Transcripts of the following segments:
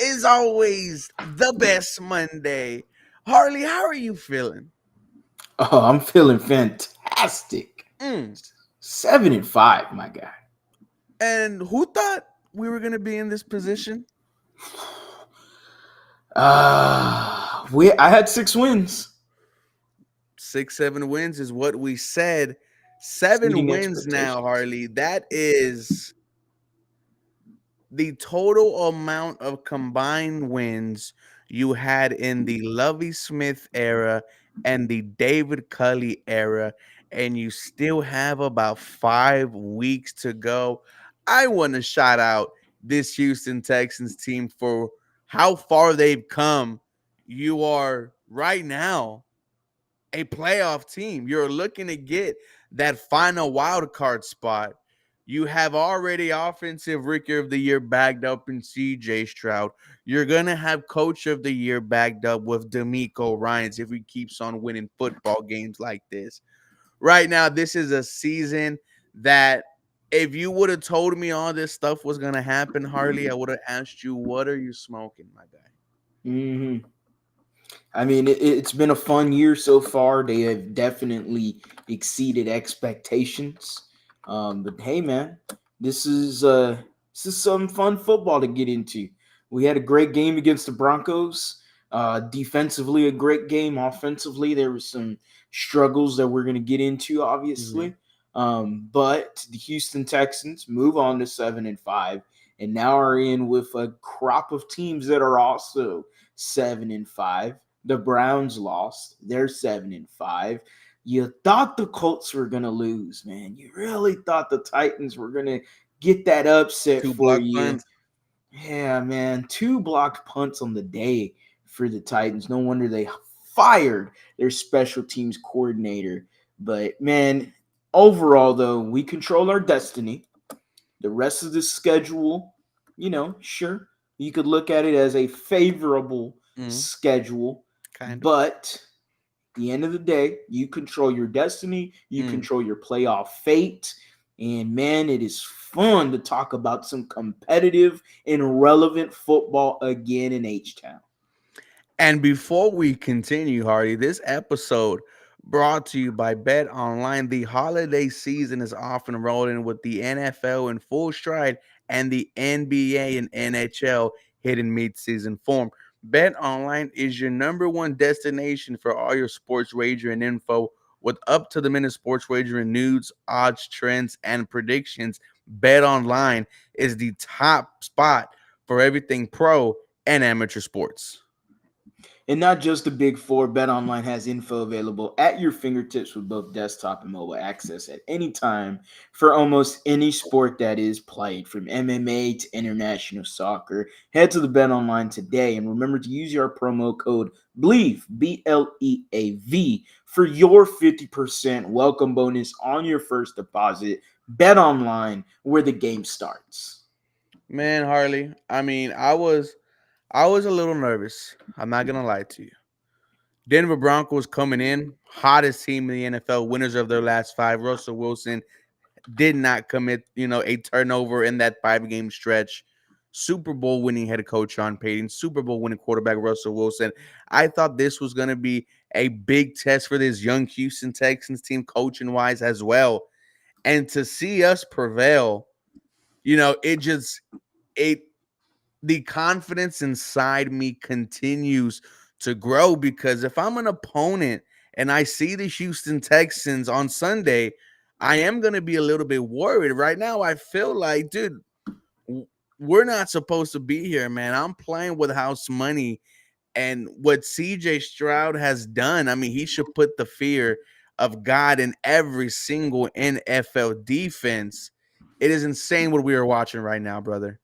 is always the best Monday. Harley, how are you feeling? Oh, I'm feeling fantastic. Mm. 7-5, my guy. And who thought we were going to be in this position? I had 6 wins, 6, 7 wins is what we said. 7 wins exceeding now, Harley. expectations. That is the total amount of combined wins you had in the Lovey Smith era and the David Culley era, and you still have about 5 weeks to go. I want to shout out this Houston Texans team for how far they've come. You are right now a playoff team. You're looking to get that final wild card spot. You have already offensive rookie of the year bagged up in CJ Stroud. You're gonna have coach of the year bagged up with D'Amico Ryans if he keeps on winning football games like this. Right now, this is a season that if you would have told me all this stuff was gonna happen, Harley, I would have asked you, what are you smoking, my guy? hmm I mean, it's been a fun year so far. They have definitely exceeded expectations. But hey, man, this is uh, this is some fun football to get into. We had a great game against the Broncos. Defensively, a great game. Offensively, there were some struggles that we're going to get into, Mhm. obviously. But the Houston Texans move on to 7-5, and now are in with a crop of teams that are also 7-5. The Browns lost. They're 7-5. You thought the Colts were gonna lose, man. You really thought the Titans were gonna get that upset Two for block you. punts. Yeah, man. 2 blocked punts on the day for the Titans. No wonder they fired their special teams coordinator. But man, overall though, we control our destiny. The rest of the schedule, sure, you could look at it as a favorable Mhm. schedule, Kind of. but at the end of the day, you control your destiny, you Mm. control your playoff fate, and man, it is fun to talk about some competitive and relevant football again in H Town. And before we continue, Hardy, this episode brought to you by Bet Online. The holiday season is often rolling with the NFL in full stride and the NBA and NHL hitting mid-season form. Bet Online is your number one destination for all your sports wagering info with up to the minute sports wagering news, odds, trends, and predictions. Bet Online is the top spot for everything pro and amateur sports. And not just the big four, BetOnline has info available at your fingertips with both desktop and mobile access at any time for almost any sport that is played, from MMA to international soccer. Head to the BetOnline today and remember to use your promo code BLEAV, BLEAV, for your 50% welcome bonus on your first deposit. BetOnline, where the game starts. Man, Harley, I mean, I was a little nervous. I'm not gonna lie to you. Denver Broncos coming in, hottest team in the NFL, winners of their last five. Russell Wilson did not commit, a turnover in that 5 game stretch. Super Bowl winning head coach Sean Payton, Super Bowl winning quarterback Russell Wilson. I thought this was gonna be a big test for this young Houston Texans team, coaching wise as well. And to see us prevail, it just it the confidence inside me continues to grow, because if I'm an opponent and I see the Houston Texans on Sunday, I am going to be a little bit worried. Right now, I feel like, dude, we're not supposed to be here, man. I'm playing with house money. And what CJ Stroud has done, I mean, he should put the fear of God in every single NFL defense. It is insane what we are watching right now, brother.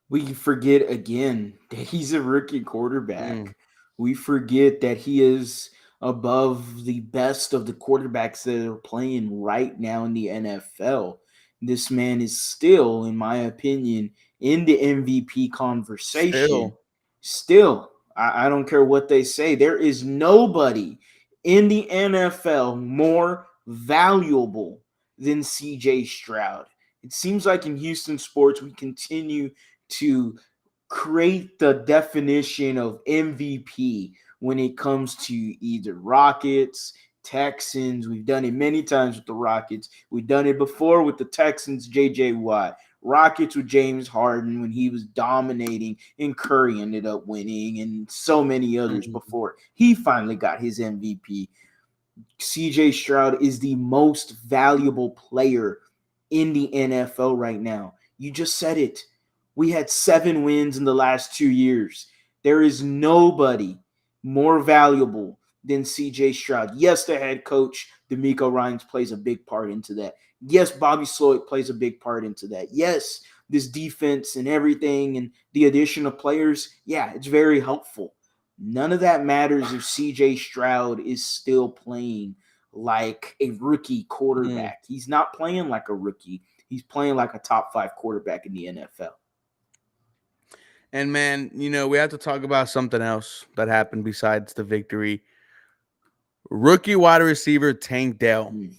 We forget again that he's a rookie Mm. quarterback. We forget that he is above the best of the quarterbacks that are playing right now in the NFL. This man is still, in my opinion, in the MVP conversation. Still. Still, I don't care what they say. There is nobody in the NFL more valuable than CJ Stroud. It seems like in Houston sports, we continue to create the definition of MVP when it comes to either Rockets, Texans. We've done it many times with the Rockets. We've done it before with the Texans, JJ Watt. Rockets with James Harden when he was dominating and Curry ended up winning, and so many others Mhm. before he finally got his MVP. CJ Stroud is the most valuable player in the NFL right now. You just said it. We had 7 wins in the last 2 years. There is nobody more valuable than CJ Stroud. Yes, the head coach, D'Amico Ryans, plays a big part into that. Yes, Bobby Sloyd plays a big part into that. Yes, this defense and everything and the addition of players, yeah, it's very helpful. None of that matters if CJ Stroud is still playing like a rookie Mhm. quarterback. He's not playing like a rookie. He's playing like a top 5 quarterback in the NFL. And man, we have to talk about something else that happened besides the victory. Rookie wide receiver Tank Dell Mm.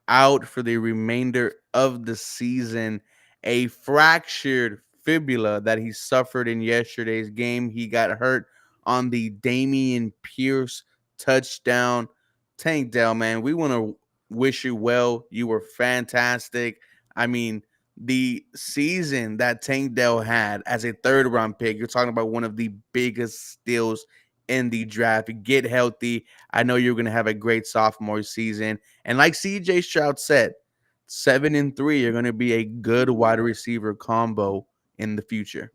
out for the remainder of the season. A fractured fibula that he suffered in yesterday's game. He got hurt on the Damian Pierce touchdown. Tank Dell, man, we want to wish you well. You were fantastic. I mean, the season that Tank Dell had as a third round pick, you're talking about one of the biggest steals in the draft. Get healthy. I know you're going to have a great sophomore season. And like CJ Stroud said, 7-3, you're going to be a good wide receiver combo in the future.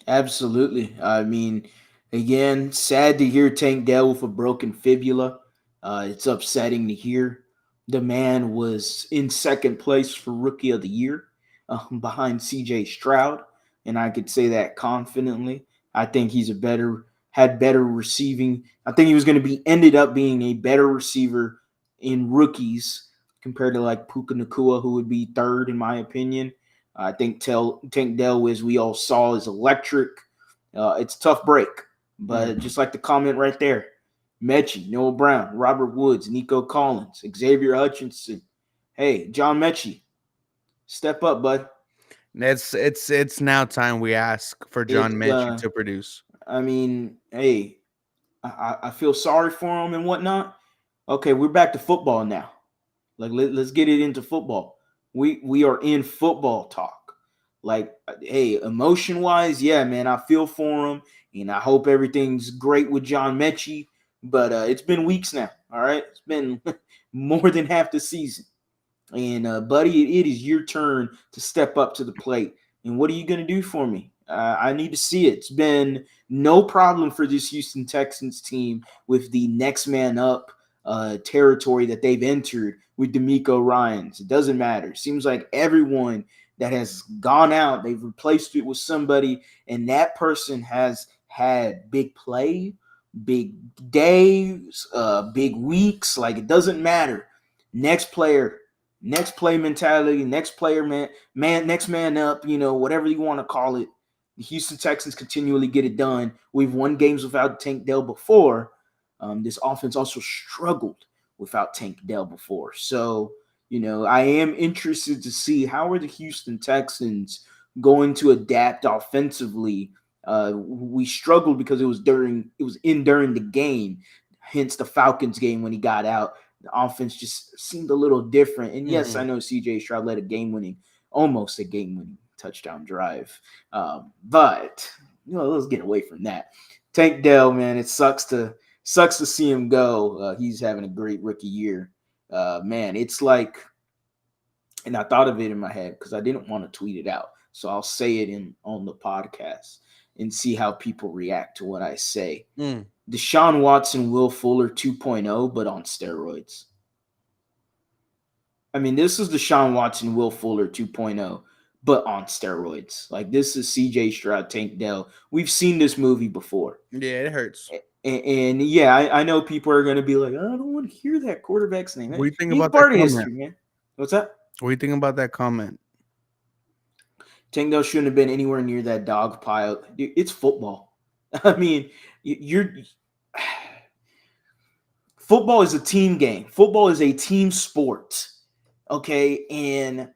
Absolutely. I mean, again, sad to hear Tank Dell with a broken fibula. It's upsetting to hear. The man was in second place for Rookie of the Year behind CJ Stroud, and I could say that confidently. I think he's had better receiving. I think he was going to be ended up being a better receiver in rookies compared to like Puka Nakua, who would be third in my opinion. I think Tank Dell, as we all saw, is electric. It's a tough break, but Mhm. just like the comment right there, Mechie, Noah Brown, Robert Woods, Nico Collins, Xavier Hutchinson. Hey, John Mechie, step up, bud. It's now time we ask for John It's Mechie to produce. I mean, hey, I feel sorry for him and whatnot. Okay, we're back to football now. Like let's get it into football. We are in football talk. Like hey, emotion wise, yeah, man, I feel for him, and I hope everything's great with John Mechie. But it's been weeks now. All right, it's been more than half the season. And buddy, it is your turn to step up to the plate. And what are you going to do for me? I need to see it. It's been no problem for this Houston Texans team with the next man up territory that they've entered with D'Amico Ryans. It doesn't matter. It seems like everyone that has gone out, they've replaced it with somebody, and that person has had big play, big days, big weeks. Like it doesn't matter. Next player, next play mentality, next player next man up, whatever you want to call it. The Houston Texans continually get it done. We've won games without Tank Dell before. This offense also struggled without Tank Dell before. So, I am interested to see how are the Houston Texans going to adapt offensively. We struggled because it was during the game, hence the Falcons game when he got out. The offense just seemed a little different. And yes, I Mhm. know CJ Stroud led almost a game winning touchdown drive. But let's get away from that. Tank Dell, man, it sucks to see him go. He's having a great rookie year. Man, it's like, and I thought of it in my head because I didn't want to tweet it out. So I'll say it on the podcast and see how people react to what I say. Mm. Deshaun Watson, Will Fuller 2.0, but on steroids. I mean, this is Deshaun Watson, Will Fuller 2.0, but on steroids. Like, this is CJ Stroud, Tank Dell. We've seen this movie before. Yeah, it hurts. And yeah, I know people are going to be like, I don't want to hear that quarterback's name. What do you think He's about that part of comment? history, man. What's that? What do you think about that comment? Tank Dell shouldn't have been anywhere near that dog pile. Dude, it's football. I mean, you're football is a team game. Football is a team sport. Okay, and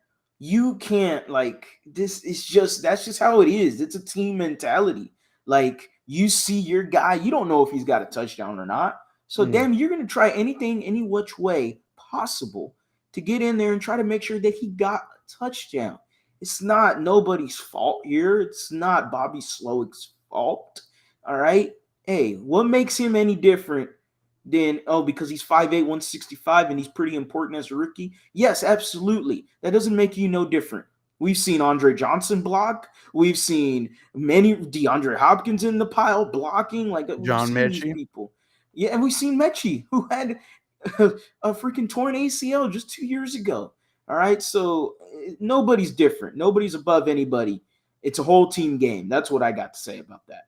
You can't like this. It's just that's just how it is. It's a team mentality. Like you see your guy, you don't know if he's got a touchdown or not. So Mm. damn, you're gonna try anything, any which way possible to get in there and try to make sure that he got a touchdown. It's not nobody's fault here. It's not Bobby Slowick's fault. All right. Hey, what makes him any different than because he's 5'8", 165 and he's pretty important as a rookie? Yes, absolutely. That doesn't make you no different. We've seen Andre Johnson block. We've seen many DeAndre Hopkins in the pile blocking. Like we've John seen these Mechie. people. Yeah, and we've seen Mechie, who had a freaking torn ACL just 2 years ago. All right, so nobody's different. Nobody's above anybody. It's a whole team game. That's what I got to say about that.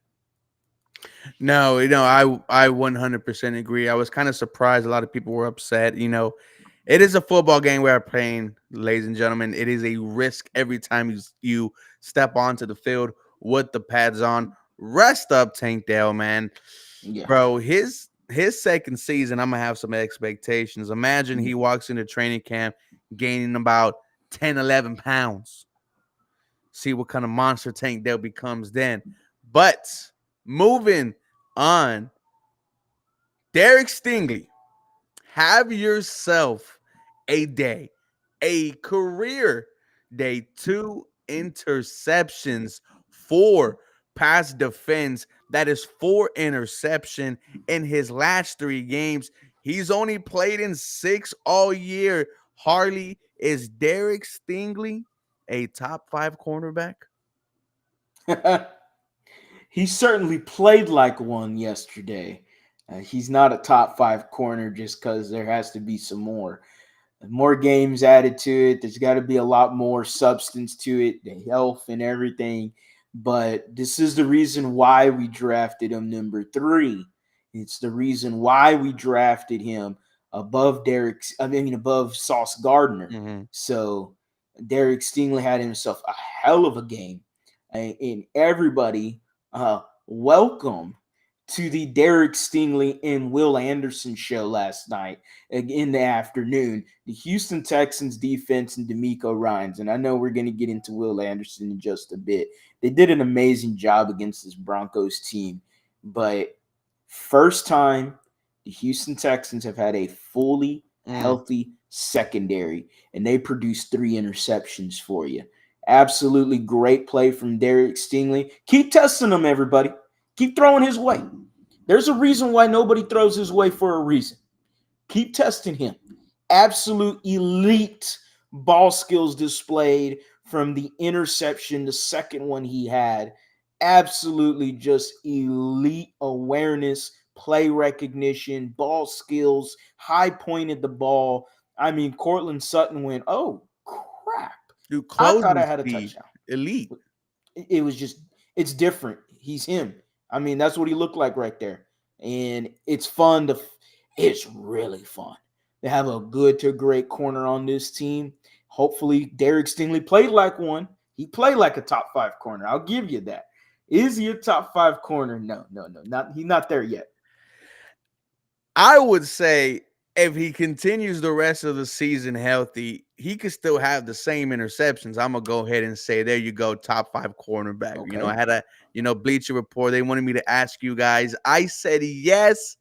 No, I 100% agree. I was kind of surprised. A lot of people were upset. It is a football game we are playing, ladies and gentlemen. It is a risk every time you step onto the field with the pads on. Rest up, Tank Dell, man. Yeah. Bro, his second season, I'm gonna have some expectations. Imagine he walks into training camp gaining about 10, 11 pounds. See what kind of monster Tank Dell becomes then. But moving on, Derek Stingley, have yourself a day, a career day, 2 interceptions, 4 pass defense. That is 4 interception in his last 3 games. He's only played in 6 all year. Harley, is Derek Stingley a top 5 cornerback? He certainly played like one yesterday. He's not a top five corner just because there has to be some more games added to it. There's got to be a lot more substance to it, the health and everything. But this is the reason why we drafted him number 3. It's the reason why we drafted him above Sauce Gardner. Mm-hmm. So Derek Stingley had himself a hell of a game. And everybody, welcome to the Derek Stingley and Will Anderson show last night in the afternoon. The Houston Texans defense and D'Amico Ryans. And I know we're going to get into Will Anderson in just a bit. They did an amazing job against this Broncos team. But first time the Houston Texans have had a fully healthy secondary, and they produced 3 interceptions for you. Absolutely great play from Derek Stingley. Keep testing him, everybody. Keep throwing his way. There's a reason why nobody throws his way for a reason. Keep testing him. Absolute elite ball skills displayed from the interception, the second one he had. Absolutely just elite awareness, play recognition, ball skills, high pointed the ball. I mean, Cortland Sutton went, oh, crap. Dude, I thought I closing had a speed, touchdown. elite. It was just, it's different. He's him. I mean, that's what he looked like right there. And it's fun it's really fun to have a good to great corner on this team. Hopefully, Derek Stingley played like one. He played like a top 5 corner. I'll give you that. Is he a top 5 corner? No. He's not there yet. I would say if he continues the rest of the season healthy, he could still have the same interceptions. I'm gonna go ahead and say, there you go, top 5 cornerback. Okay. I had a Bleacher Report. They wanted me to ask you guys. I said yes.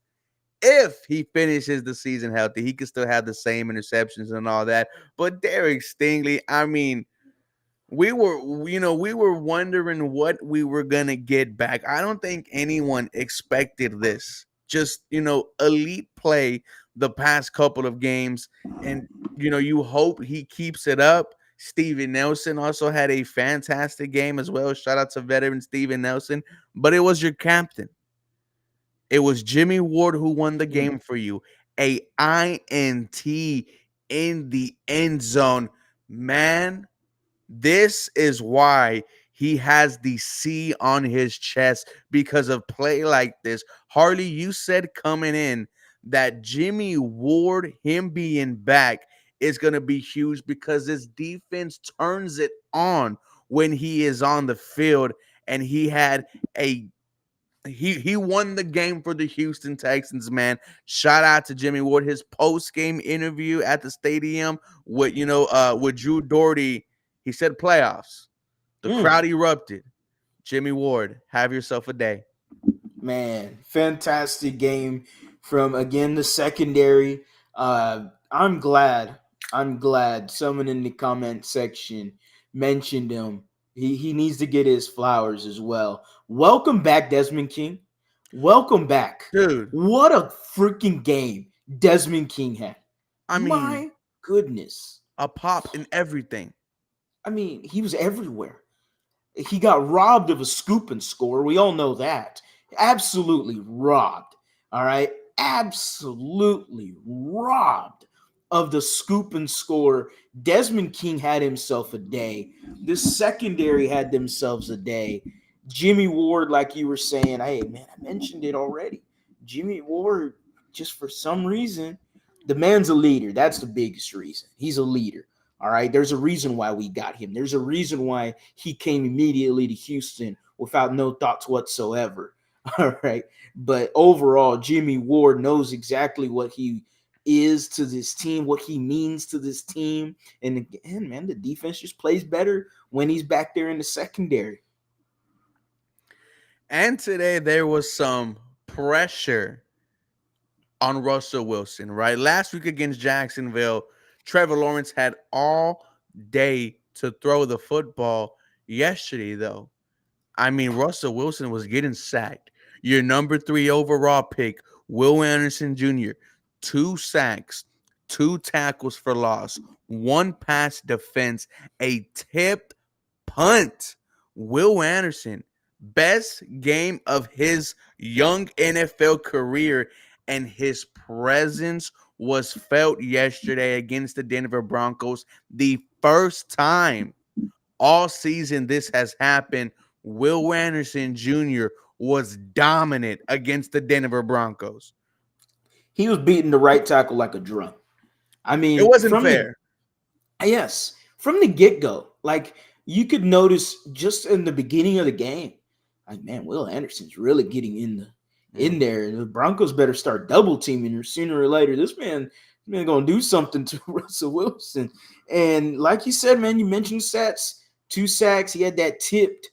If he finishes the season healthy, he could still have the same interceptions and all that. But Derek Stingley, I mean, we were wondering what we were gonna get back. I don't think anyone expected this. Just elite play the past couple of games, and you hope he keeps it up. Steven Nelson also had a fantastic game as well. Shout out to veteran Steven Nelson, but it was your captain. It was Jimmy Ward who won the game for you. A INT in the end zone, man. This is why he has the C on his chest, because of play like this. Harley, you said coming in that Jimmy Ward, him being back, is going to be huge because this defense turns it on when he is on the field. And he won the game for the Houston Texans, man. Shout out to Jimmy Ward. His post-game interview at the stadium with Drew Doherty, He said playoffs. The Mm. crowd erupted. Jimmy Ward, have yourself a day. Man, fantastic game from again the secondary. I'm glad. I'm glad someone in the comment section mentioned him. He needs to get his flowers as well. Welcome back, Desmond King. Welcome back. Dude, What a freaking game Desmond King had. I mean, My goodness. a pop in everything. I mean, he was everywhere. He got robbed of a scoop and score. We all know that. Absolutely robbed. All right. Absolutely robbed of the scoop and score. Desmond King had himself a day. The secondary had themselves a day. Jimmy Ward, like you were saying, hey, man, I mentioned it already. Jimmy Ward, just for some reason, the man's a leader. That's the biggest reason. He's a leader. All right. There's a reason why we got him. There's a reason why he came immediately to Houston without no thoughts whatsoever. All right. But overall, Jimmy Ward knows exactly what he is to this team, what he means to this team. And again, man, the defense just plays better when he's back there in the secondary. And today there was some pressure on Russell Wilson, right? Last week against Jacksonville, Trevor Lawrence had all day to throw the football. Yesterday, though, I mean, Russell Wilson was getting sacked. Your number 3 overall pick, Will Anderson Jr., 2 sacks, 2 tackles for loss, 1 pass defense, a tipped punt. Will Anderson, best game of his young NFL career, and his presence was felt yesterday against the Denver Broncos. The first time all season this has happened. Will Anderson Jr. was dominant against the Denver Broncos. He was beating the right tackle like a drum. I It mean, wasn't fair. from the get go, like you could notice just in the beginning of the game, like man, Will Anderson's really getting in there. The Broncos better start double teaming her sooner or later. This man gonna do something to Russell Wilson. And like you said, man, you mentioned stats, 2 sacks. He had that tipped,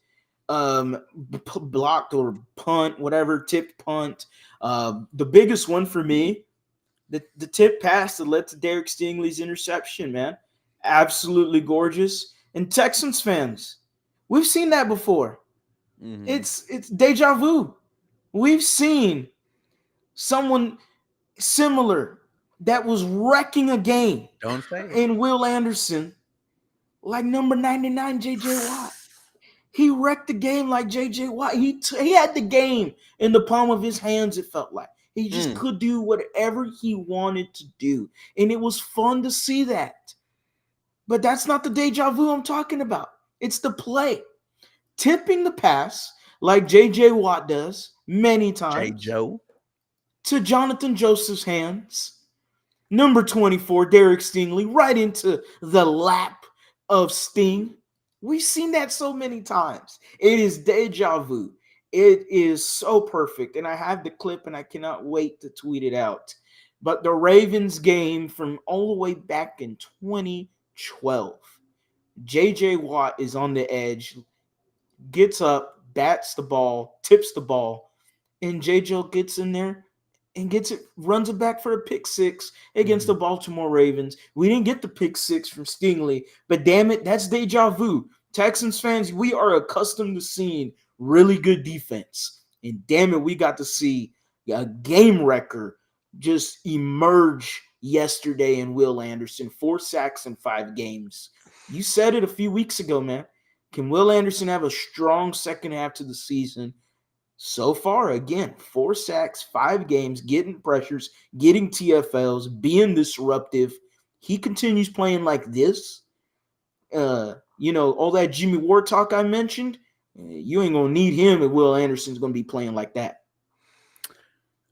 blocked or punt, whatever, tipped punt. The biggest one for me, the tip pass that led to Derek Stingley's interception, man. Absolutely gorgeous. And Texans fans, we've seen that before. Mm-hmm. It's deja vu. We've seen someone similar that was wrecking a game Don't say it. in Will Anderson, like number 99, JJ Watt. He wrecked the game like JJ Watt. He had the game in the palm of his hands, it felt like. He just could do whatever he wanted to do. And it was fun to see that. But that's not the deja vu I'm talking about. It's the play. Tipping the pass like JJ Watt does many J. times Joe. to Jonathan Joseph's hands. Number 24, Derek Stingley, right into the lap of Sting. We've seen that so many times. It is deja vu. It is so perfect. And I have the clip and I cannot wait to tweet it out. But the Ravens game from all the way back in 2012, JJ Watt is on the edge, gets up, bats the ball, tips the ball, and JJ gets in there and gets it, runs it back for a pick 6 against the Baltimore Ravens. We didn't get the pick 6 from Stingley, but damn it, that's deja vu. Texans fans, we are accustomed to seeing really good defense. And damn it, we got to see a game wrecker just emerge yesterday in Will Anderson. 4 sacks in 5 games. You said it a few weeks ago, man. Can Will Anderson have a strong second half to the season? So far, again, 4 sacks, 5 games, getting pressures, getting TFLs, being disruptive. He continues playing like this. All that Jimmy Ward talk I mentioned, you ain't going to need him if Will Anderson's going to be playing like that.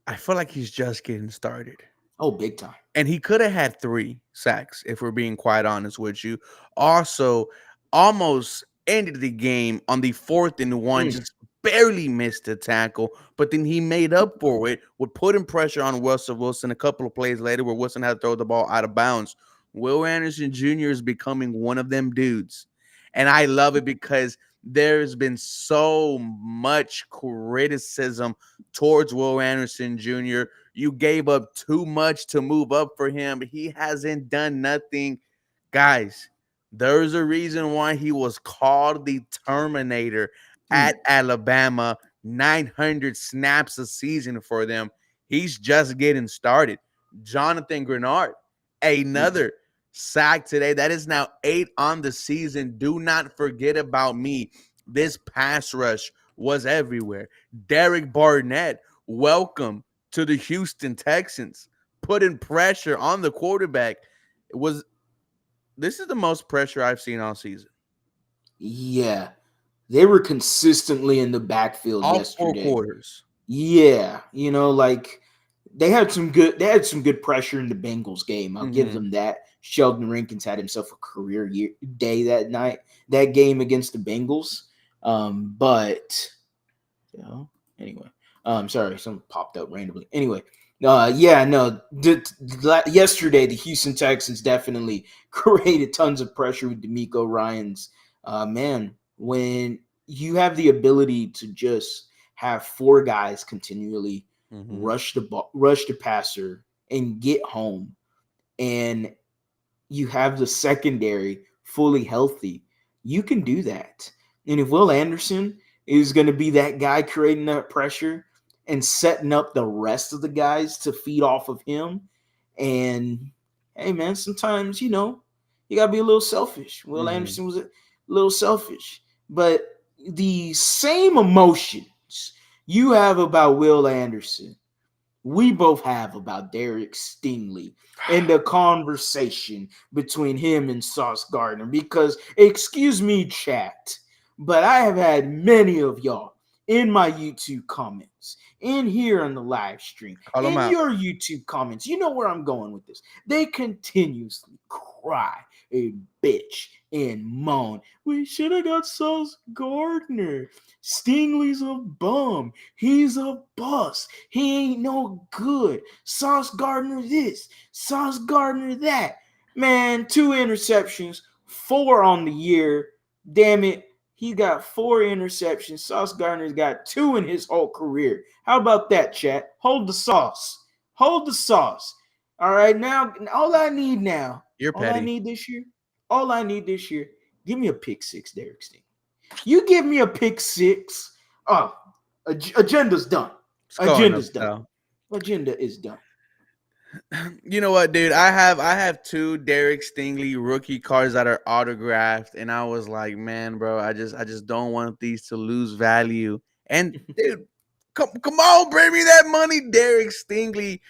I feel like he's just getting started. Oh, big time. And he could have had 3 sacks, if we're being quite honest with you. Also, almost ended the game on the 4th and 1, just barely missed a tackle, but then he made up for it with putting pressure on Russell Wilson a couple of plays later where Wilson had to throw the ball out of bounds. Will Anderson Jr. is becoming one of them dudes. And I love it because there's been so much criticism towards Will Anderson Jr. You gave up too much to move up for him. He hasn't done nothing. Guys, there's a reason why he was called the Terminator at Mm, Alabama. 900 snaps a season for them. He's just getting started. Jonathan Grenard, mm. another sack today. That is now 8 on the season. Do not forget about me. This pass rush was everywhere. Derek Barnett, welcome to the Houston Texans, putting pressure on the quarterback. It was This is the most pressure I've seen all season. Yeah, they were consistently in the backfield All four yesterday. quarters. Yeah, like they had some good pressure in the Bengals game. I'll give Mm-hmm. them that. Sheldon Rankins had himself a career day that night, that game against the Bengals. But anyway, sorry, something popped up randomly. Anyway, yeah, no, yesterday the Houston Texans definitely created tons of pressure with D'Amico Ryans. Man, when you have the ability to just have four guys continually Mm-hmm. rush the ball, rush the passer, and get home, and you have the secondary fully healthy, you can do that. And if Will Anderson is going to be that guy creating that pressure and setting up the rest of the guys to feed off of him, and hey, man, sometimes, you got to be a little selfish. Will Mm-hmm. Anderson was a little selfish, but the same emotions you have about Will Anderson we both have about Derek Stingley and the conversation between him and Sauce Gardner. Because, excuse me, chat, but I have had many of y'all in my YouTube comments, in here on the live stream, Call them in out. your YouTube comments. You know where I'm going with this. They continuously cry and bitch and moan. We should have got Sauce Gardner. Stingley's a bum. He's a bust. He ain't no good. Sauce Gardner this, Sauce Gardner that. Man, 2 interceptions, 4 on the year. Damn it. He got 4 interceptions. Sauce Gardner's got 2 in his whole career. How about that, chat? Hold the sauce. Hold the sauce. All right, now, You're all I petty. need this year, give me a pick six, Derek Sting. You give me a pick six. Oh, agenda's done. Scoring up Agenda's done. though. Agenda is done. You know what, dude? I have two Derek Stingley rookie cards that are autographed, and I was like, man, bro, I just don't want these to lose value. And dude, come on, bring me that money, Derek Stingley.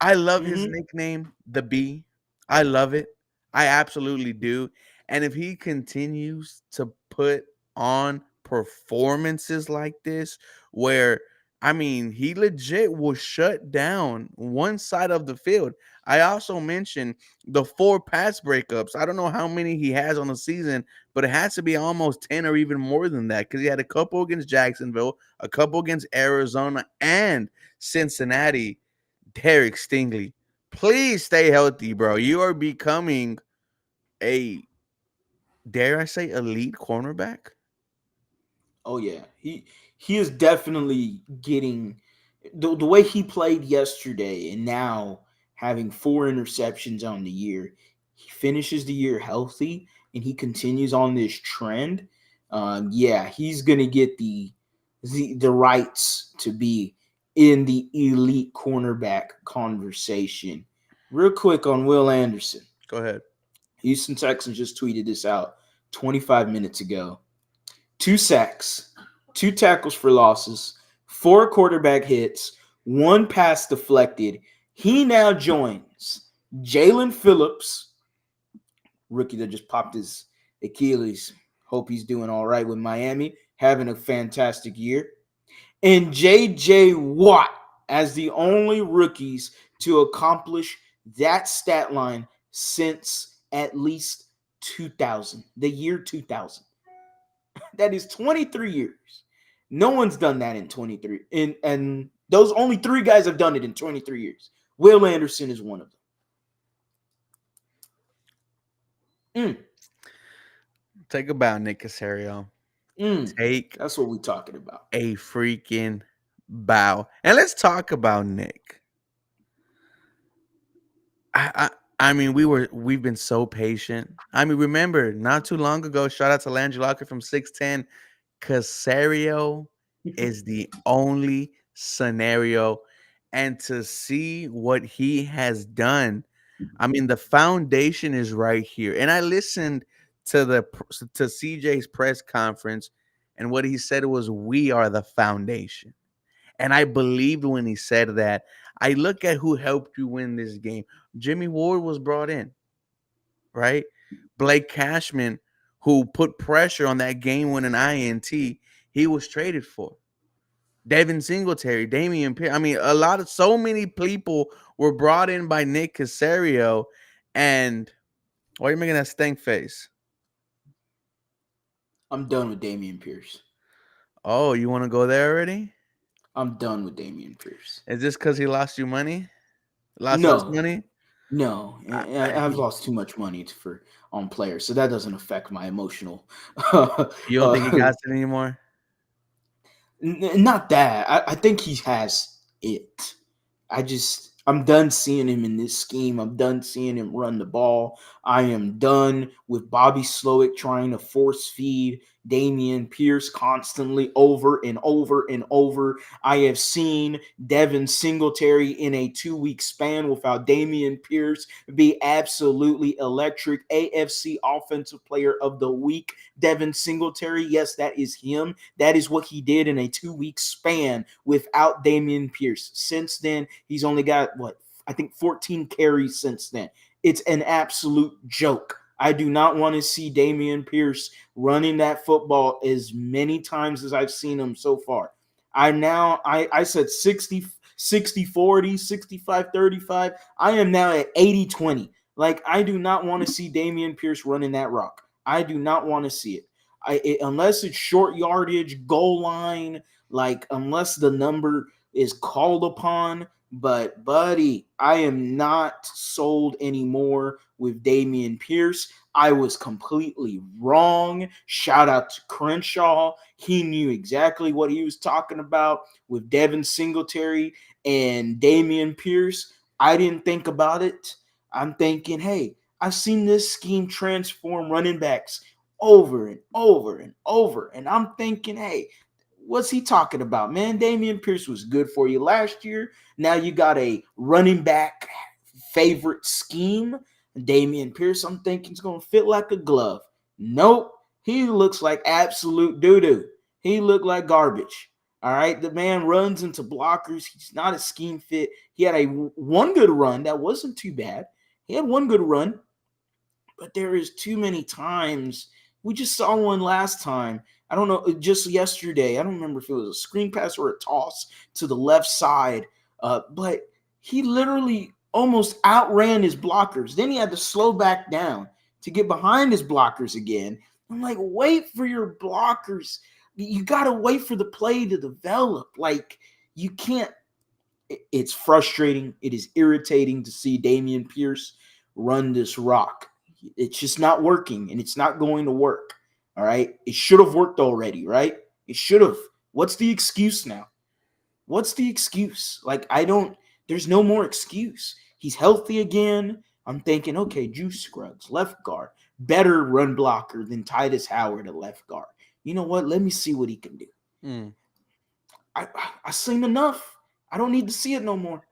I love his Mm-hmm. nickname, the B. I love it. I absolutely do. And if he continues to put on performances like this, where I mean, he legit will shut down one side of the field. I also mentioned the 4 pass breakups. I don't know how many he has on the season, but it has to be almost 10 or even more than that because he had a couple against Jacksonville, a couple against Arizona, and Cincinnati. Derek Stingley, please stay healthy, bro. You are becoming a, dare I say, elite cornerback. Oh yeah, he is definitely getting the way he played yesterday, and now having 4 interceptions on the year. He finishes the year healthy, and he continues on this trend. Yeah, he's gonna get the rights to be in the elite cornerback conversation. Real quick on Will Anderson. Go ahead. Houston Texans just tweeted this out 25 minutes ago. 2 sacks, 2 tackles for losses, 4 quarterback hits, 1 pass deflected. He now joins Jalen Phillips, rookie that just popped his Achilles. Hope he's doing all right with Miami, having a fantastic year. And J.J. Watt as the only rookies to accomplish that stat line since at least 2000, the year 2000. That is 23 years. No one's done that in 23. And those only 3 guys have done it in 23 years. Will Anderson is one of them. Take a bow, Nick Casario. Mm, Take that's what we're talking about. a freaking bow. And let's talk about Nick. I I mean, we've been so patient. I mean, remember, not too long ago, shout out to Landry Locker from 610. Casario is the only scenario. And to see what he has done, I mean, the foundation is right here. And I listened to to CJ's press conference, and what he said was, "We are the foundation." And I believed when he said that. I look at who helped you win this game. Jimmy Ward was brought in, right? Blake Cashman, who put pressure on that game winning INT, he was traded for. Devin Singletary, Damian Pierce. I mean, so many people were brought in by Nick Casario. And why are you making that stank face? I'm done with Damian Pierce. Oh, you want to go there already? I'm done with Damian Pierce. Is this because he lost you money? Lost us No, money? no, I, I've I, lost too much money for on players, so that doesn't affect my emotional. you don't think he got it anymore? Not that. I think he has it. I'm done seeing him in this scheme. I'm done seeing him run the ball. I am done with Bobby Slowick trying to force feed Damian Pierce constantly over and over and over. I have seen Devin Singletary in a 2-week span without Damian Pierce be absolutely electric. AFC Offensive Player of the Week, Devin Singletary. Yes, that is him. That is what he did in a 2-week span without Damian Pierce. Since then, he's only got I think 14 carries since then. It's an absolute joke. I do not want to see Damian Pierce running that football as many times as I've seen him so far. I said 60-40, 65-35. I am now at 80-20. Like, I do not want to see Damian Pierce running that rock. I do not want to see it. Unless it's short yardage, goal line, like unless the number is called upon. But buddy, I am not sold anymore with Damian Pierce. I was completely wrong. Shout out to Crenshaw. He knew exactly what he was talking about with Devin Singletary and Damian Pierce. I didn't think about it. I'm thinking, hey, I've seen this scheme transform running backs over and over and over. And I'm thinking, hey, what's he talking about, man? Damian Pierce was good for you last year. Now you got a running back favorite scheme. Damian Pierce, I'm thinking, is going to fit like a glove. Nope. He looks like absolute doo-doo. He looked like garbage. All right. The man runs into blockers. He's not a scheme fit. He had one good run. That wasn't too bad. He had one good run, but there is too many times. We just saw one last time. I don't know, just yesterday. I don't remember if it was a screen pass or a toss to the left side, but he literally almost outran his blockers. Then he had to slow back down to get behind his blockers again. I'm like, wait for your blockers. You got to wait for the play to develop. Like, you can't. It's frustrating. It is irritating to see Damian Pierce run this rock. It's just not working, and it's not going to work. All right. It should have worked already, right? It should have. What's the excuse now? What's the excuse? Like, there's no more excuse. He's healthy again. I'm thinking, okay, Juice Scruggs, left guard, better run blocker than Titus Howard at left guard. You know what? Let me see what he can do. Mm. I seen enough. I don't need to see it no more.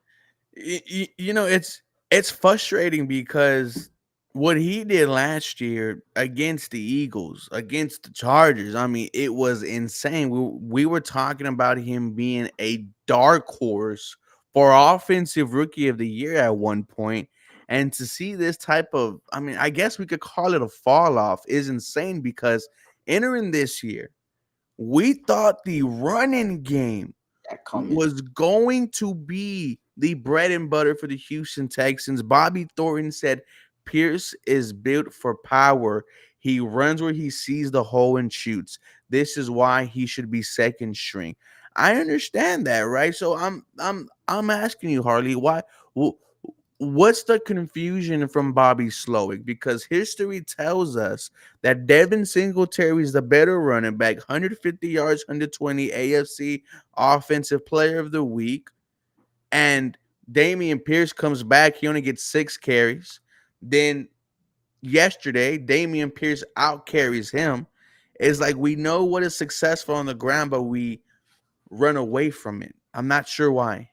You know, it's frustrating because what he did last year against the Eagles, against the Chargers, I mean, it was insane. We were talking about him being a dark horse for offensive rookie of the year at one point. And to see this type of, I mean, I guess we could call it a fall off, is insane because entering this year, we thought the running game That comment. was going to be the bread and butter for the Houston Texans. Bobby Thornton said Pierce is built for power. He runs where he sees the hole and shoots. This is why he should be second string. I understand that, right? So I'm asking you, Harley, why what's the confusion from Bobby Slowick? Because history tells us that Devin Singletary is the better running back, 150 yards, 120 AFC Offensive Player of the Week, and Damian Pierce comes back. He only gets 6 carries. Then yesterday, Damian Pierce out carries him. It's like we know what is successful on the ground, but we run away from it. I'm not sure why.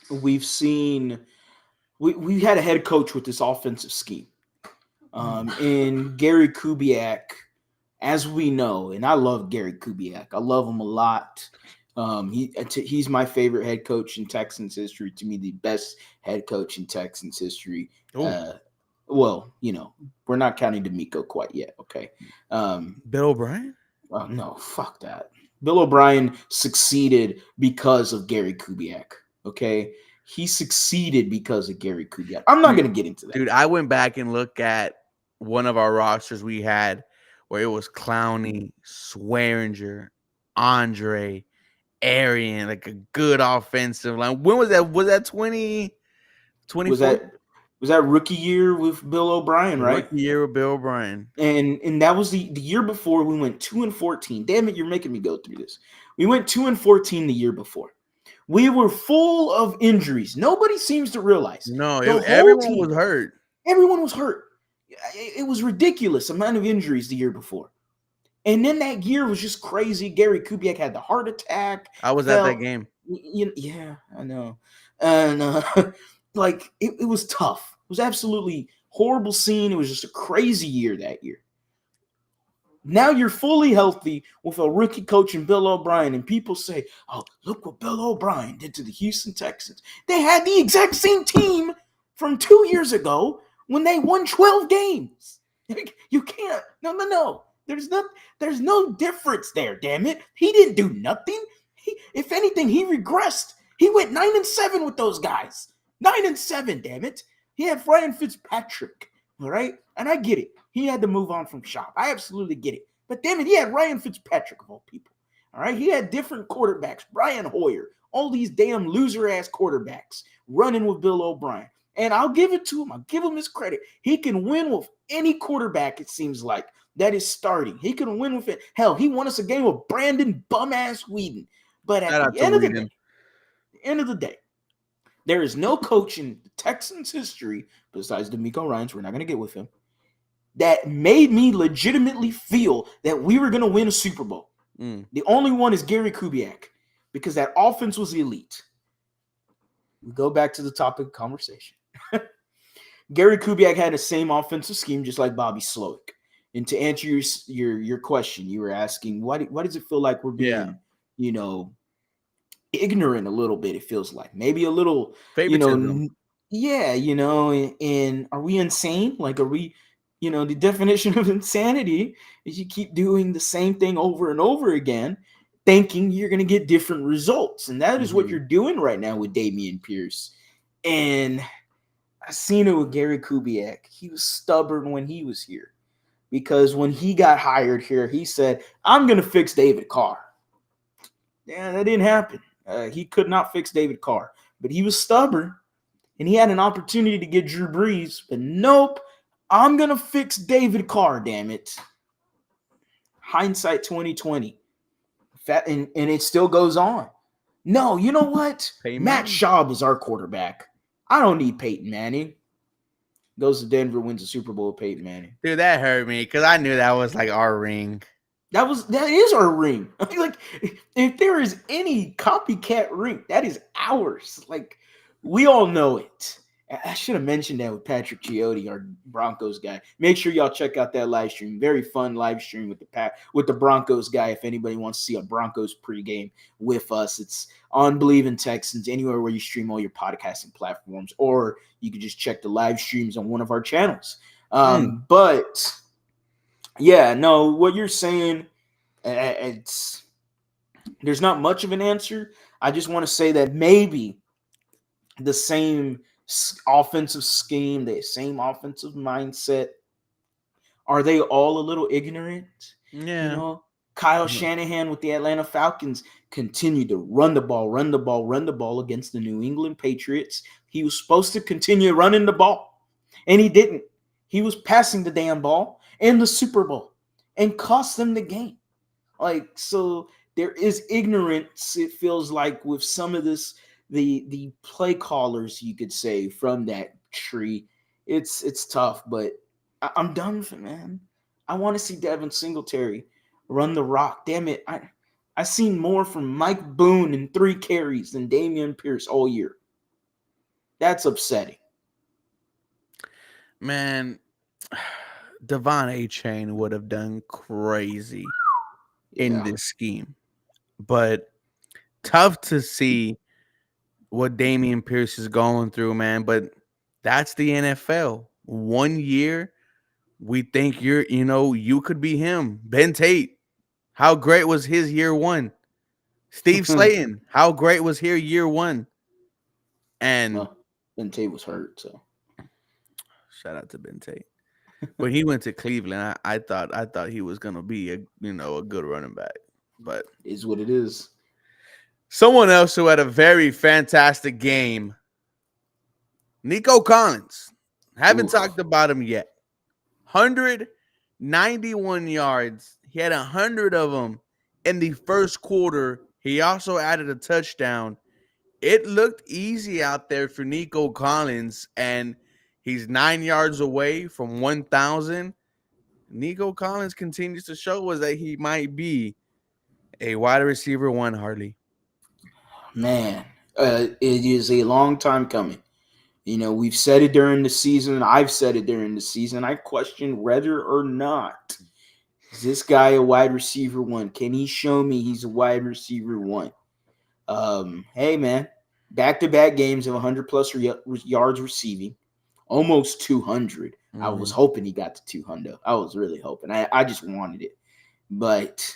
We've seen we had a head coach with this offensive scheme. And Gary Kubiak, as we know, and I love Gary Kubiak. I love him a lot. He's my favorite head coach in Texans history. To me, the best head coach in Texans history. Well, we're not counting D'Amico quite yet. Okay. Bill O'Brien? No, fuck that. Bill O'Brien succeeded because of Gary Kubiak. Okay. He succeeded because of Gary Kubiak. I'm not going to get into that. Dude, I went back and looked at one of our rosters we had where it was Clowney, Swearinger, Andre, Arian, like a good offensive line. When was that? Was that 2024? Was that rookie year with Bill O'Brien, right? Rookie year with Bill O'Brien. And that was the year before we went 2-14. Damn it, you're making me go through this. We went 2-14 the year before. We were full of injuries. Nobody seems to realize. No, everyone was hurt. Everyone was hurt. It was ridiculous amount of injuries the year before. And then that year was just crazy. Gary Kubiak had the heart attack. I was at that game. Yeah, I know. And it was tough. It was absolutely horrible scene. It was just a crazy year that year. Now you're fully healthy with a rookie coach in Bill O'Brien, and people say, oh, look what Bill O'Brien did to the Houston Texans. They had the exact same team from 2 years ago when they won 12 games. You can't. No. There's no difference there, damn it. He didn't do nothing. If anything, he regressed. He went 9-7 with those guys. 9-7, damn it. He had Ryan Fitzpatrick, all right? And I get it. He had to move on from shop. I absolutely get it. But damn it, he had Ryan Fitzpatrick of all people, all right? He had different quarterbacks, Brian Hoyer, all these damn loser-ass quarterbacks running with Bill O'Brien. And I'll give it to him. I'll give him his credit. He can win with any quarterback, it seems like, that is starting. He can win with it. Hell, he won us a game with Brandon bum-ass Whedon. But at the end of the day, there is no coach in Texans history, besides D'Amico Ryans, we're not going to get with him, that made me legitimately feel that we were going to win a Super Bowl. The only one is Gary Kubiak, because that offense was elite. We go back to the topic of conversation. Gary Kubiak had the same offensive scheme, just like Bobby Slowick. And to answer your question, you were asking, why does it feel like we're being, ignorant a little bit? It feels like maybe a little, favoritism. And are we insane? Like, are we, the definition of insanity is you keep doing the same thing over and over again, thinking you're going to get different results. And that is what you're doing right now with Damian Pierce. And I seen it with Gary Kubiak. He was stubborn when he was here. Because when he got hired here, he said, I'm going to fix David Carr. Yeah, that didn't happen. He could not fix David Carr. But he was stubborn. And he had an opportunity to get Drew Brees. But nope, I'm going to fix David Carr, damn it. Hindsight 2020. And it still goes on. No, you know what? Matt Schaub is our quarterback. I don't need Peyton Manning. Goes to Denver, wins the Super Bowl with Peyton Manning. Dude, that hurt me because I knew that was like our ring. That is our ring. Like, if there is any copycat ring, that is ours. Like, we all know it. I should have mentioned that with Patrick Chiotti, our Broncos guy. Make sure y'all check out that live stream. Very fun live stream with the Broncos guy. If anybody wants to see a Broncos pregame with us, it's on Believe in Texans, anywhere where you stream all your podcasting platforms, or you can just check the live streams on one of our channels. But yeah, no, what you're saying, there's not much of an answer. I just want to say that maybe the same offensive scheme, the same offensive mindset. Are they all a little ignorant? Yeah. Kyle Shanahan with the Atlanta Falcons continued to run the ball, run the ball, run the ball against the New England Patriots. He was supposed to continue running the ball, and he didn't. He was passing the damn ball in the Super Bowl and cost them the game. Like, so there is ignorance, it feels like, with some of this, the play callers, you could say, from that tree. It's tough, but I'm done with it, man. I want to see Devin Singletary run the rock. Damn it. I seen more from Mike Boone in 3 carries than Damian Pierce all year. That's upsetting. Man, Devon A. Chain would have done crazy in Yeah. this scheme. But tough to see what Damian Pierce is going through, man. But that's the NFL. 1 year, we think you could be him. Ben Tate, how great was his year one? Steve Slayton, how great was here year one? And Well, Ben Tate was hurt, so shout out to Ben Tate. When he went to Cleveland, I thought he was gonna be a good running back. But it is what it is. someone else who had a very fantastic game, Nico Collins. Haven't Oof. talked about him yet. 191 yards. He had 100 of them in the first quarter. He also added a touchdown. It looked easy out there for Nico Collins, and he's 9 yards away from 1,000. Nico Collins continues to show us that he might be a wide receiver one, Harley. Man, it is a long time coming. We've said it during the season. I've said it during the season. I question whether or not is this guy a wide receiver one. Can he show me he's a wide receiver one? Hey, man, back-to-back games of 100 plus yards receiving, almost 200. I was Mhm. hoping he got to 200. I was really hoping. I just wanted it. But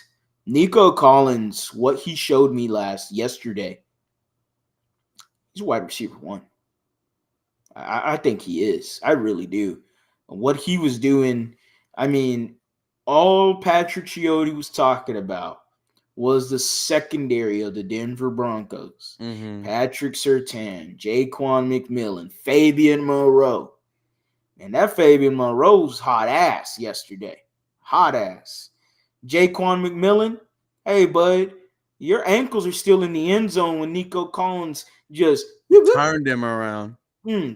Nico Collins, what he showed me yesterday, he's a wide receiver one. I think he is. I really do. What he was doing, I mean, all Patrick Chiotti was talking about was the secondary of the Denver Broncos. Mhm. Patrick Surtain, Jaquan McMillan, Fabian Moreau. And that Fabian Moreau was hot ass yesterday. Hot ass. Jaquan McMillan, hey, bud, your ankles are still in the end zone when Nico Collins just whoop, whoop, Turned him around.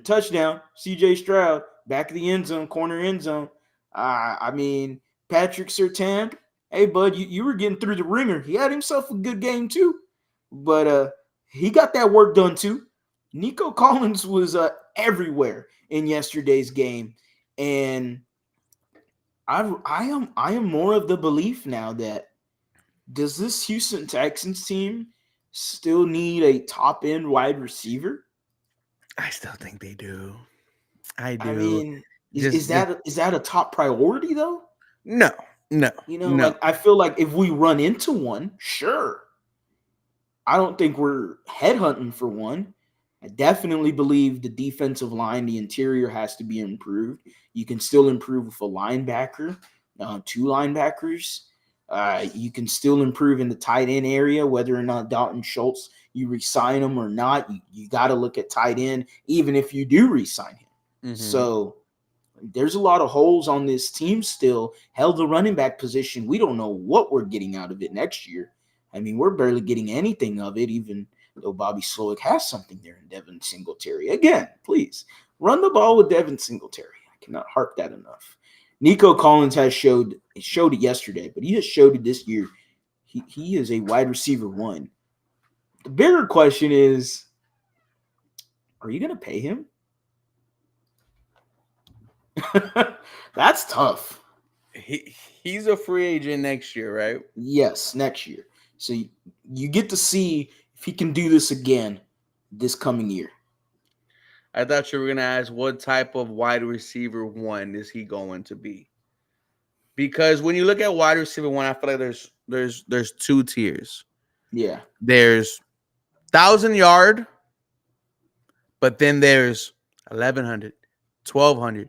touchdown. CJ Stroud, back of the end zone, corner end zone. I mean, Patrick Surtain, hey, bud, you were getting through the ringer. He had himself a good game, too. But he got that work done, too. Nico Collins was everywhere in yesterday's game. And I am more of the belief now that does this Houston Texans team still need a top end wide receiver? I still think they do. I I do. mean, is, Just, is just that is that a top priority though? no, no, no. Like I feel like if we run into one, sure. I don't think we're headhunting for one. I definitely believe the defensive line, the interior has to be improved. You can still improve with a linebacker, 2 linebackers. You can still improve in the tight end area, whether or not Dalton Schultz, you resign him or not. You got to look at tight end, even if you do resign him. Mhm. So there's a lot of holes on this team still. Hell, the running back position, we don't know what we're getting out of it next year. I mean, we're barely getting anything of it, even though Bobby Slowick has something there in Devin Singletary. Again, please run the ball with Devin Singletary. I cannot harp that enough. Nico Collins showed it yesterday, but he has showed it this year. He is a wide receiver one. The bigger question is, are you going to pay him? That's tough. He's a free agent next year, right? Yes, next year. So you get to see if he can do this again this coming year. I thought you were gonna ask what type of wide receiver one is he going to be? Because when you look at wide receiver one, I feel like there's two tiers. Yeah. There's 1,000 yard, but then there's 1,100, 1,200,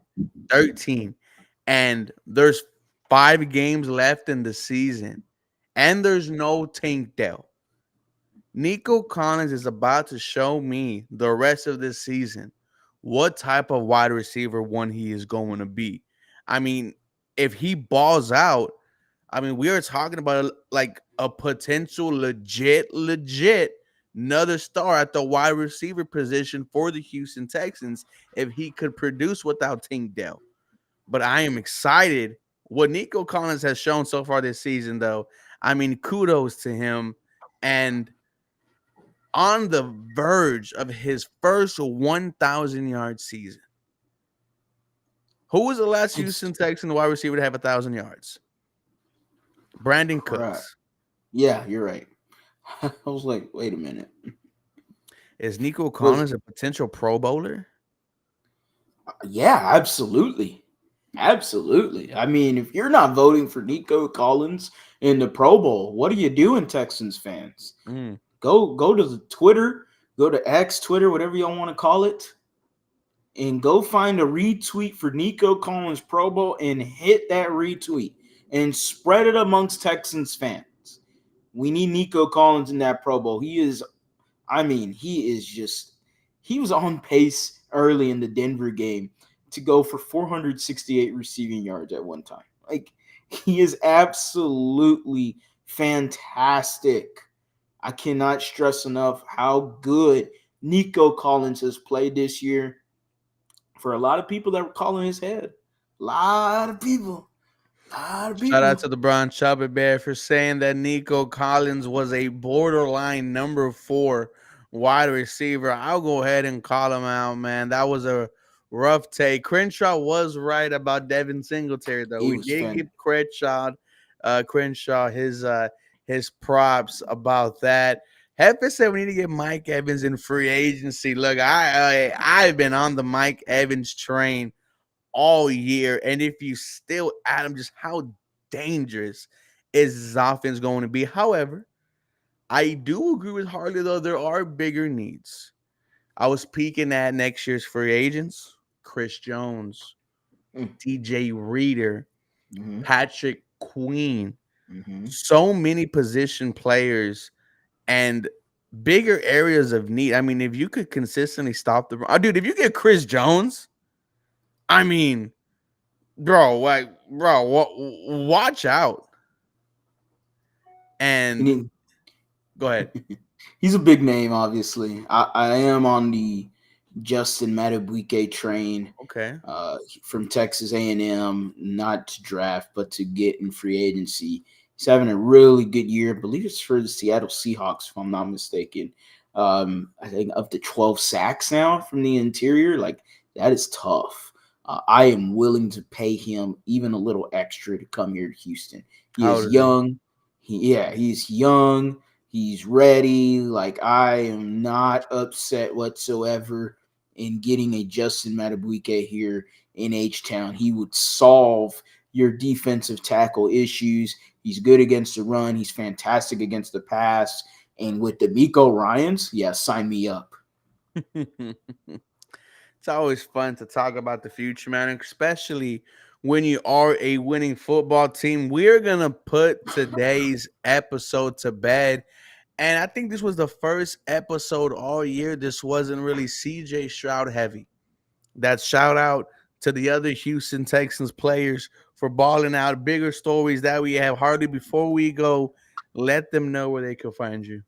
13, and there's 5 games left in the season, and there's no Tank Dell. Nico Collins is about to show me the rest of this season what type of wide receiver one he is going to be. I mean, if he balls out, I mean, we are talking about like a potential legit another star at the wide receiver position for the Houston Texans if he could produce without Dell. But I am excited what Nico Collins has shown so far this season, though. I mean, kudos to him. And on the verge of his first 1,000 yard season. Who was the last It's Houston Texan wide receiver to have 1,000 yards? Brandon right. Cooks. Yeah, you're right. I was like, wait a minute. Is Nico Was Collins a potential Pro Bowler? Yeah, absolutely. Absolutely. I mean, if you're not voting for Nico Collins in the Pro Bowl, what are you doing, Texans fans? Mm. Go to the Twitter, go to X, Twitter, whatever y'all want to call it, and go find a retweet for Nico Collins Pro Bowl and hit that retweet and spread it amongst Texans fans. We need Nico Collins in that Pro Bowl. He was on pace early in the Denver game to go for 468 receiving yards at one time. Like, he is absolutely fantastic. I cannot stress enough how good Nico Collins has played this year. For a lot of people that were calling his head, a lot of people, a lot of Shout out people. to the Bron Chubby Bear for saying that Nico Collins was a borderline number 4 wide receiver. I'll go ahead and call him out, man. That was a rough take. Crenshaw was right about Devin Singletary, though. He We was did fan. give Crenshaw his props about that. Heffa said we need to get Mike Evans in free agency. Look, I've been on the Mike Evans train all year, and if you still add him, just how dangerous is his offense going to be? However, I do agree with Harley, though, there are bigger needs. I was peeking at next year's free agents: Chris Jones, TJ Reader, Mm-hmm. Patrick Queen. Mm-hmm. So many position players and bigger areas of need. I mean, if you could consistently stop the run, dude, if you get Chris Jones, I mean, bro, watch out. And He, go ahead. he's a big name, obviously. I am on the Justin Madubuike train Okay. from Texas A&M, not to draft, but to get in free agency. He's having a really good year. I believe it's for the Seattle Seahawks, if I'm not mistaken. I think up to 12 sacks now from the interior. Like, that is tough. I am willing to pay him even a little extra to come here to Houston. He How is old is he? young. He's young. He's ready. Like, I am not upset whatsoever in getting a Justin Madubuike here in H-Town. He would solve your defensive tackle issues. He's good against the run. He's fantastic against the pass. And with the Miko Ryans, yeah, sign me up. It's always fun to talk about the future, man, especially when you are a winning football team. We're going to put today's episode to bed. And I think this was the first episode all year. This wasn't really CJ Stroud heavy. That shout out to the other Houston Texans players for balling out. Bigger stories that we have. Hardly before we go, let them know where they can find you.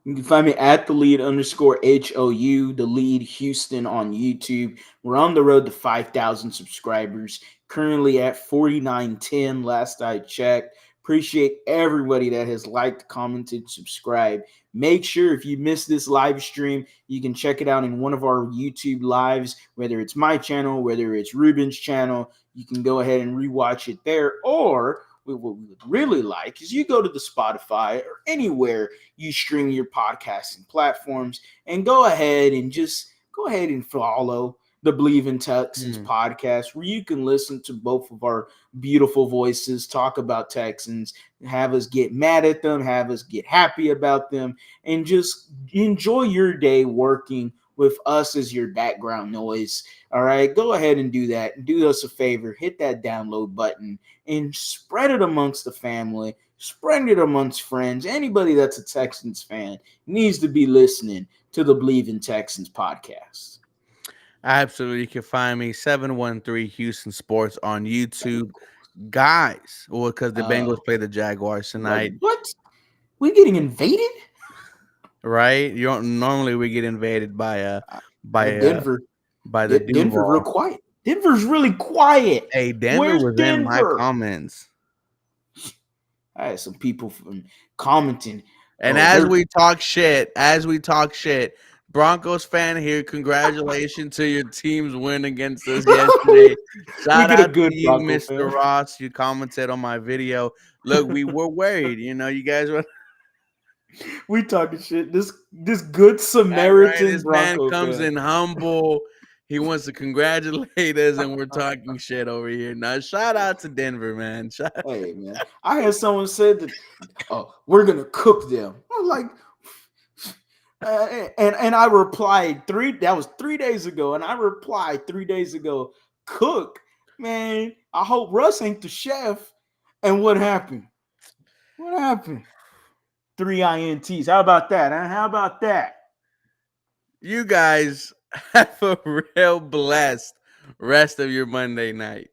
You can find me at the lead underscore HOU, the lead Houston on YouTube. We're on the road to 5,000 subscribers, currently at 4910 last I checked. Appreciate everybody that has liked, commented, subscribed. Make sure if you missed this live stream, you can check it out in one of our YouTube lives, whether it's my channel, whether it's Ruben's channel. You can go ahead and rewatch it there, or what we would really like is you go to the Spotify or anywhere you stream your podcasting platforms and go ahead and follow the Believe in Texans podcast, where you can listen to both of our beautiful voices talk about Texans, have us get mad at them, have us get happy about them, and just enjoy your day working with us as your background noise. All right, go ahead and do that. Do us a favor, hit that download button and spread it amongst the family. Spread it amongst friends. Anybody that's a Texans fan needs to be listening to the Believe in Texans podcast. Absolutely. You can find me 713 Houston Sports on YouTube. Guys, well, because the Bengals Oh, play the Jaguars like tonight, what? We getting invaded? right? You don't normally we get invaded by Denver. by the Denver real Duval. quiet. Denver's really quiet. Hey, Denver Where's was in my Denver? comments. I had some people from commenting. And Oh, they're as we talk shit, Broncos fan here, congratulations to your team's win against us yesterday. we Shout get a out to good you, Bronco Mr. fan. Ross. You commented on my video. Look, we were worried. You guys were We talking shit. This good right. Samaritan This man Bronco comes fan. in humble. He wants to congratulate us, and we're talking shit over here. Now, shout out to Denver, man. Hey man, I had someone said that. Oh, we're gonna cook them. I'm like, and I replied three. That was 3 days ago, and I replied 3 days ago. Cook, man. I hope Russ ain't the chef. And what happened? What happened? 3 ints. How about that? Huh? How about that? You guys have a real blessed rest of your Monday night.